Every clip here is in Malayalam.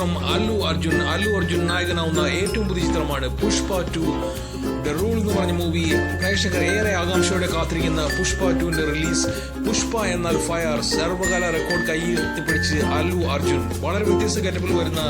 ഫ്രം അല്ലു അർജുൻ നായകനാവുന്ന ഏറ്റവും പുതിയ ചിത്രമാണ് പുഷ്പ 2 ദ റൂൾ എന്ന് പറഞ്ഞ മൂവി. പ്രേക്ഷകർ ഏറെ ആകാംക്ഷയോടെ കാത്തിരിക്കുന്ന പുഷ്പ 2ന്റെ റിലീസ്. പുഷ്പ എന്നാൽ ഫയർ, സർവകാല റെക്കോർഡ് കയ്യെത്തിപ്പിടിച്ച് അല്ലു അർജുൻ. വളരെ വ്യത്യസ്ത ഗെറ്റപ്പിൽ വരുന്ന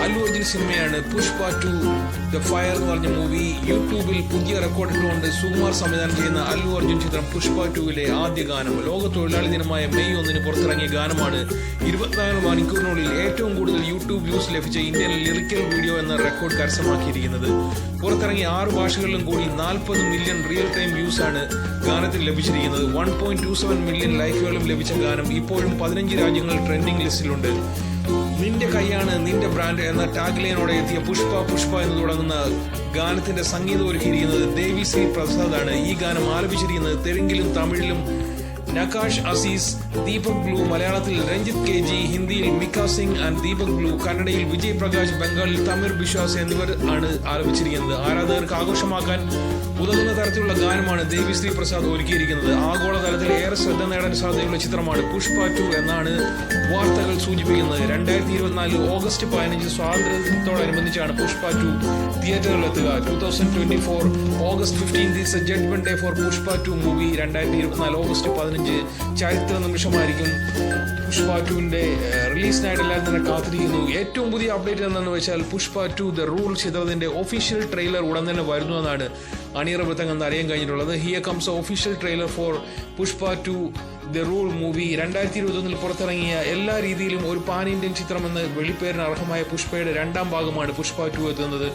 അല്ലു അർജുൻ സിനിമയാണ് പുഷ്പ 2 ദ ഫയർ എന്ന് പറഞ്ഞ മൂവി. യൂട്യൂബിൽ പുതിയ റെക്കോർഡുകളുണ്ട്. സുകുമാർ സംവിധാനം ചെയ്യുന്ന അല്ലു അർജുൻ ചിത്രം പുഷ്പ 2ലെ ആദ്യ ഗാനം. ലോക തൊഴിലാളി ദിനമായ മെയ് 1 പുറത്തിറങ്ങിയ ഗാനമാണ് 24 മണിക്കൂറിനുള്ളിൽ ഏറ്റവും കൂടുതൽ യൂട്യൂബ് വ്യൂസ് ലഭിച്ച ഇന്ത്യൻ ലിറിക്കൽ വീഡിയോ എന്ന റെക്കോർഡ് കരസ്ഥമാക്കിയിരിക്കുന്നത്. പുറത്തിറങ്ങിയ 6 ഭാഷകളിലും കൂടി 40 മില്യൺ റിയൽ ടൈം വ്യൂസ് ആണ് ഗാനത്തിന് ലഭിച്ചിരിക്കുന്നത്. 1.27 മില്യൺ ലൈക്കുകളും ലഭിച്ച ഗാനം ഇപ്പോഴും 15 രാജ്യങ്ങൾ ട്രെൻഡിംഗ് ലിസ്റ്റിലുണ്ട്. നിന്റെ കൈയാണ് നിന്റെ ബ്രാൻഡ് എന്ന ടാഗ് ലൈനോടെ എത്തിയ പുഷ്പ എന്ന് തുടങ്ങുന്ന ഗാനത്തിന്റെ സംഗീതം ഒരുക്കിയിരിക്കുന്നത് ദേവിശ്രീ പ്രസാദ് ആണ്. ഈ ഗാനം ആലപിച്ചിരിക്കുന്നത് തെലുങ്കിലും തമിഴിലും നകാഷ് അസീസ്, ദീപക് ബ്ലൂ, മലയാളത്തിൽ രഞ്ജിത്ത് KG, ഹിന്ദിയിൽ മിക്ക സിംഗ് ആൻഡ് ദീപക് ബ്ലൂ, കന്നഡയിൽ വിജയ് പ്രകാശ്, ബംഗാളിൽ തമിർ ബിശ്വാസ് എന്നിവർ ആണ് ആലപിച്ചിരിക്കുന്നത്. ആരാധകർക്ക് ആഘോഷമാക്കാൻ ഉതകുന്ന തരത്തിലുള്ള ഗാനമാണ് ദേവിശ്രീ പ്രസാദ് ഒരുക്കിയിരിക്കുന്നത്. ആഗോളതലത്തിൽ ഏറെ ശ്രദ്ധ നേടാൻ സാധ്യതയുള്ള ചിത്രമാണ് പുഷ്പ 2 എന്നാണ് വാർത്തകൾ സൂചിപ്പിക്കുന്നത്. 2024 ഓഗസ്റ്റ് 15 സ്വാതന്ത്ര്യത്തോടനുബന്ധിച്ചാണ് പുഷ്പ 2 തിയേറ്ററുകളിലെത്തുക. 2024 August 15 is a judgment day for Pushpa 2 movie. 2024 August 15 ചരിത്ര നിമിഷമായിരിക്കും. പുഷ്പ 2ന്റെ റിലീസിനായിട്ട് എല്ലാവരും തന്നെ കാത്തിരിക്കുന്നു. ഏറ്റവും പുതിയ അപ്ഡേറ്റ് എന്താണെന്ന് വെച്ചാൽ പുഷ്പ 2 ദ റൂൾ ചിത്രത്തിന്റെ ഒഫീഷ്യൽ ട്രെയിലർ ഉടൻ തന്നെ വരുന്നുവെന്നാണ് അണിയറ വൃത്തങ്ങൾ അറിയാൻ കഴിഞ്ഞിട്ടുള്ളത്. Here comes official trailer for Pushpa 2 the rule movie. 2021 പുറത്തിറങ്ങിയ എല്ലാ രീതിയിലും ഒരു പാൻ ഇന്ത്യൻ ചിത്രമെന്ന് വെളിപ്പേരിന് അർഹമായ പുഷ്പയുടെ 2ാം ഭാഗമാണ് പുഷ്പ 2 എത്തുന്നത്.